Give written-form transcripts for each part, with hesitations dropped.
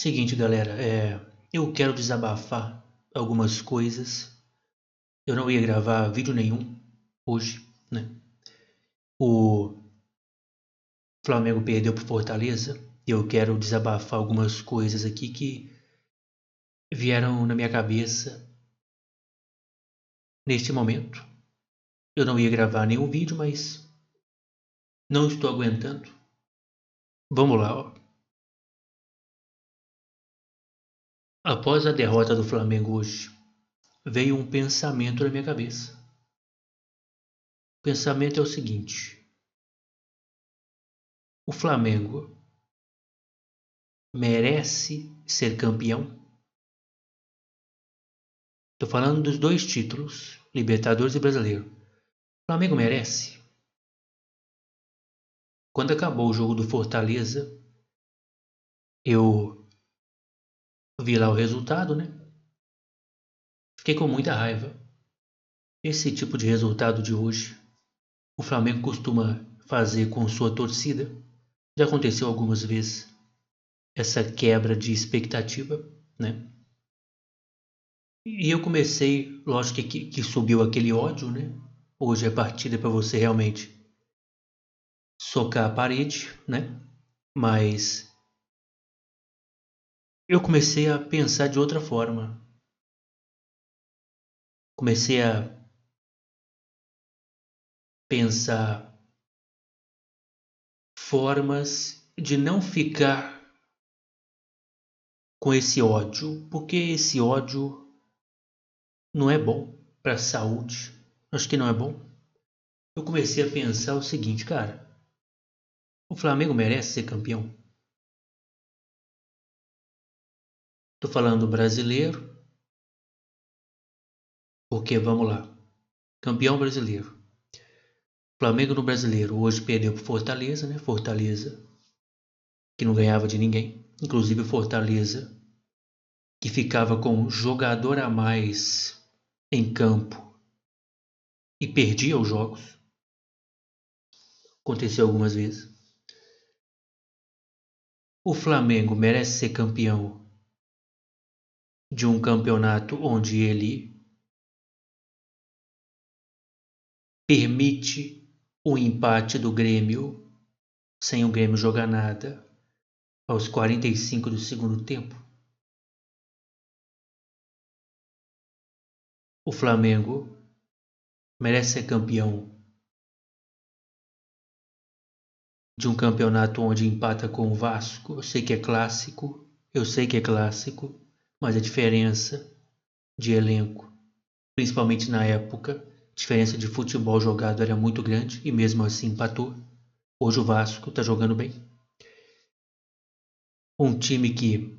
Seguinte, galera, eu quero desabafar algumas coisas. Eu não ia gravar vídeo nenhum hoje, né? O Flamengo perdeu pro Fortaleza e eu quero desabafar algumas coisas aqui que vieram na minha cabeça neste momento. Eu não ia gravar nenhum vídeo, mas não estou aguentando. Vamos lá, ó. Após a derrota do Flamengo hoje, veio um pensamento na minha cabeça. O pensamento é o seguinte: o Flamengo merece ser campeão? Tô falando dos dois títulos, Libertadores e Brasileiro. O Flamengo merece? Quando acabou o jogo do Fortaleza, eu vi lá o resultado, né? Fiquei com muita raiva. Esse tipo de resultado de hoje, o Flamengo costuma fazer com sua torcida. Já aconteceu algumas vezes essa quebra de expectativa, né? E eu comecei, lógico que subiu aquele ódio, né? Hoje é partida para você realmente socar a parede, né? Mas eu comecei a pensar de outra forma. Comecei a pensar formas de não ficar com esse ódio, porque esse ódio não é bom para a saúde. Acho que não é bom. Eu comecei a pensar o seguinte, cara, o Flamengo merece ser campeão? Tô falando brasileiro, porque vamos lá. Campeão brasileiro. Flamengo no brasileiro. Hoje perdeu pro Fortaleza, né? Fortaleza que não ganhava de ninguém. Inclusive Fortaleza que ficava com um jogador a mais em campo e perdia os jogos. Aconteceu algumas vezes. O Flamengo merece ser campeão de um campeonato onde ele permite o empate do Grêmio sem o Grêmio jogar nada aos 45 do segundo tempo. O Flamengo merece ser campeão de um campeonato onde empata com o Vasco. Eu sei que é clássico, mas a diferença de elenco, principalmente na época, a diferença de futebol jogado era muito grande e mesmo assim empatou. Hoje o Vasco está jogando bem. Um time que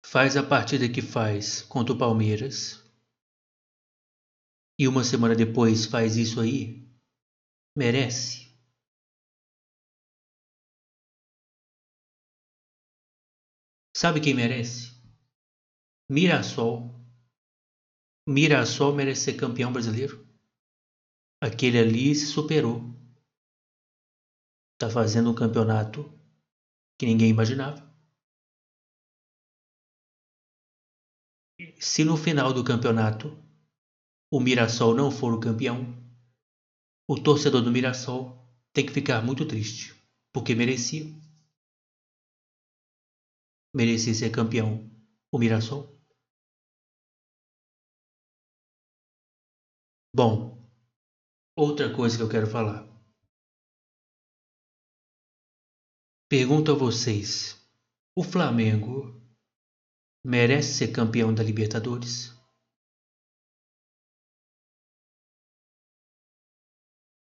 faz a partida que faz contra o Palmeiras e uma semana depois faz isso aí, merece. Sabe quem merece? Mirassol. Mirassol merece ser campeão brasileiro. Aquele ali se superou. Tá fazendo um campeonato que ninguém imaginava. Se no final do campeonato o Mirassol não for o campeão, o torcedor do Mirassol tem que ficar muito triste, porque merecia. Merecia ser campeão o Mirassol. Bom, outra coisa que eu quero falar. Pergunto a vocês: o Flamengo merece ser campeão da Libertadores?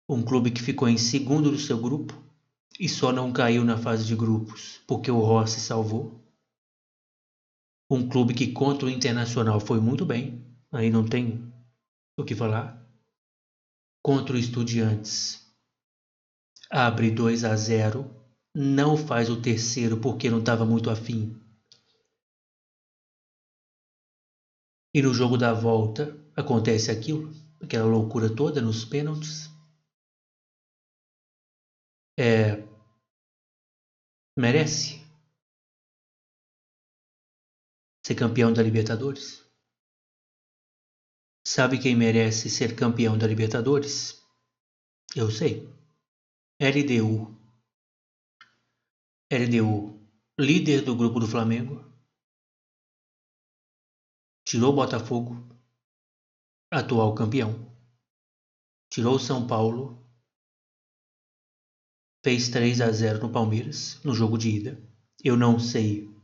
Um clube que ficou em segundo do seu grupo e só não caiu na fase de grupos porque o Rossi salvou. Um clube que contra o Internacional foi muito bem, aí não tem o que falar. Contra o Estudiantes abre 2-0, não faz o terceiro porque não estava muito afim. E no jogo da volta acontece aquilo, aquela loucura toda nos pênaltis. Merece? ser campeão da Libertadores? Sabe quem merece ser campeão da Libertadores? Eu sei. LDU. LDU, líder do grupo do Flamengo, tirou o Botafogo, atual campeão. Tirou o São Paulo, fez 3-0 no Palmeiras, no jogo de ida. Eu não sei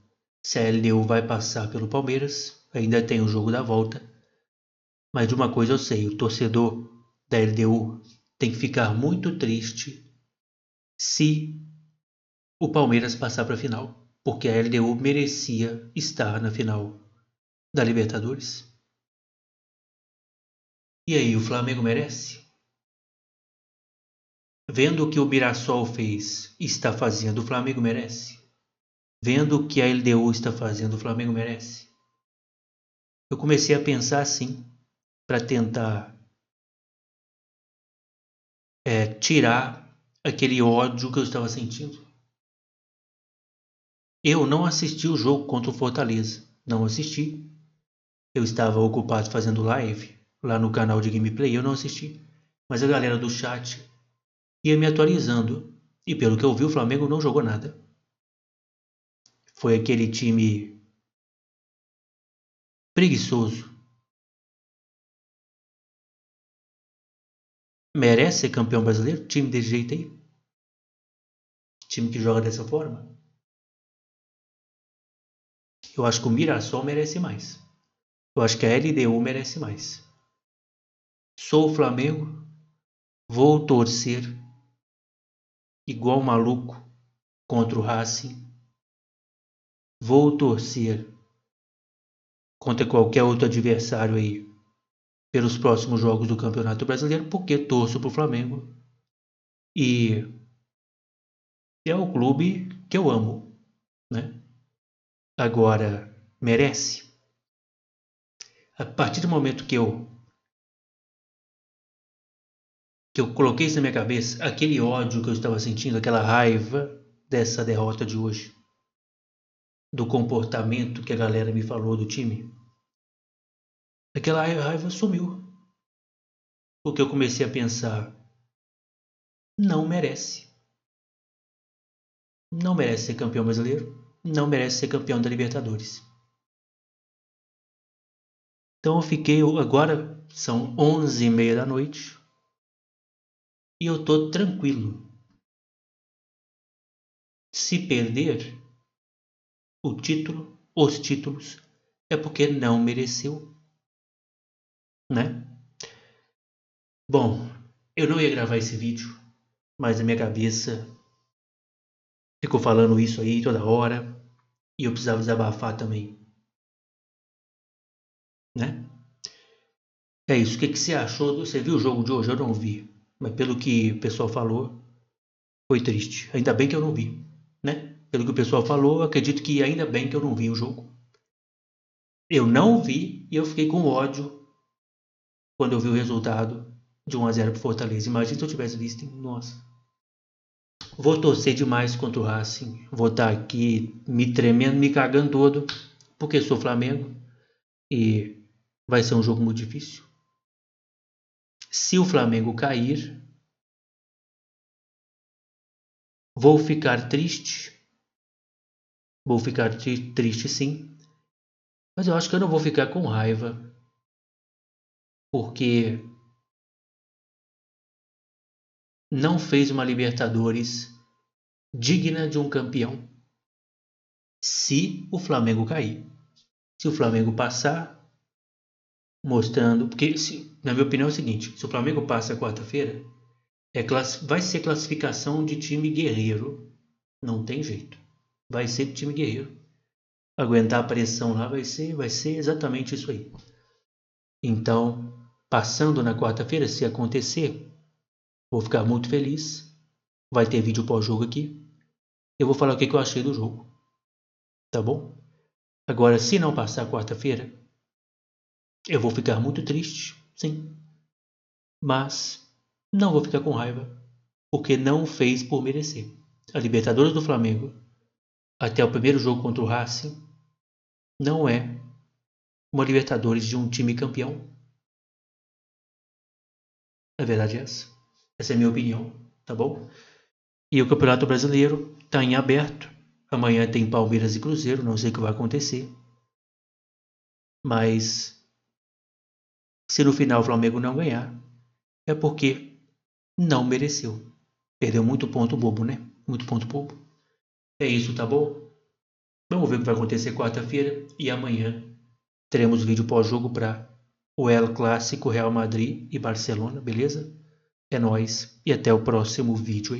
se a LDU vai passar pelo Palmeiras, ainda tem o jogo da volta. Mas de uma coisa eu sei, o torcedor da LDU tem que ficar muito triste se o Palmeiras passar para a final, porque a LDU merecia estar na final da Libertadores. E aí, o Flamengo merece? Vendo o que o Mirassol fez e está fazendo, o Flamengo merece? Vendo o que a LDU está fazendo, o Flamengo merece? Eu comecei a pensar assim, para tentar tirar aquele ódio que eu estava sentindo. Eu não assisti o jogo contra o Fortaleza, não assisti. Eu estava ocupado fazendo live lá no canal de gameplay, eu não assisti. Mas a galera do chat ia me atualizando. E pelo que eu vi, o Flamengo não jogou nada. Foi aquele time preguiçoso. Merece ser campeão brasileiro? Time desse jeito aí? Time que joga dessa forma? Eu acho que o Mirassol merece mais. Eu acho que a LDU merece mais. Sou o Flamengo, vou torcer igual maluco contra o Racing. Vou torcer contra qualquer outro adversário aí pelos próximos jogos do Campeonato Brasileiro, porque torço pro Flamengo e é o clube que eu amo, né? Agora, merece? A partir do momento que eu coloquei isso na minha cabeça, aquele ódio que eu estava sentindo, aquela raiva dessa derrota de hoje, do comportamento que a galera me falou do time, aquela raiva sumiu. Porque eu comecei a pensar, não merece. Não merece ser campeão brasileiro, não merece ser campeão da Libertadores. Então eu fiquei, agora são 11h30 da noite, e eu tô tranquilo. Se perder o título, os títulos, é porque não mereceu, né? Bom, eu não ia gravar esse vídeo, mas a minha cabeça ficou falando isso aí toda hora, e eu precisava desabafar também, né? É isso, o que você achou? Você viu o jogo de hoje? Eu não vi, mas pelo que o pessoal falou, foi triste. Ainda bem que eu não vi, né? Pelo que o pessoal falou, eu acredito que ainda bem que eu não vi o jogo. Eu não vi e eu fiquei com ódio quando eu vi o resultado de 1-0 pro Fortaleza. Imagina se eu tivesse visto, hein? Nossa. Vou torcer demais contra o Racing. Vou estar aqui me tremendo, me cagando todo, porque sou Flamengo e vai ser um jogo muito difícil. Se o Flamengo cair, vou ficar triste. Vou ficar triste sim. Mas eu acho que eu não vou ficar com raiva. Porque não fez uma Libertadores digna de um campeão. Se o Flamengo cair. Se o Flamengo passar, mostrando... Porque, na minha opinião, é o seguinte. Se o Flamengo passa quarta-feira, vai ser classificação de time guerreiro. Não tem jeito. Vai ser de time guerreiro. Aguentar a pressão lá vai ser exatamente isso aí. Então, passando na quarta-feira, se acontecer, vou ficar muito feliz. Vai ter vídeo pós-jogo aqui. Eu vou falar o que eu achei do jogo. Tá bom? Agora, se não passar quarta-feira, eu vou ficar muito triste, sim. Mas não vou ficar com raiva, porque não fez por merecer. A Libertadores do Flamengo, até o primeiro jogo contra o Racing, não é uma Libertadores de um time campeão. A verdade é essa. Essa é a minha opinião, tá bom? E o Campeonato Brasileiro está em aberto. Amanhã tem Palmeiras e Cruzeiro, não sei o que vai acontecer. Mas se no final o Flamengo não ganhar, é porque não mereceu. Perdeu muito ponto bobo, né? Muito ponto bobo. É isso, tá bom? Vamos ver o que vai acontecer quarta-feira e amanhã teremos vídeo pós-jogo para o El Clássico, Real Madrid e Barcelona, beleza? É nóis e até o próximo vídeo.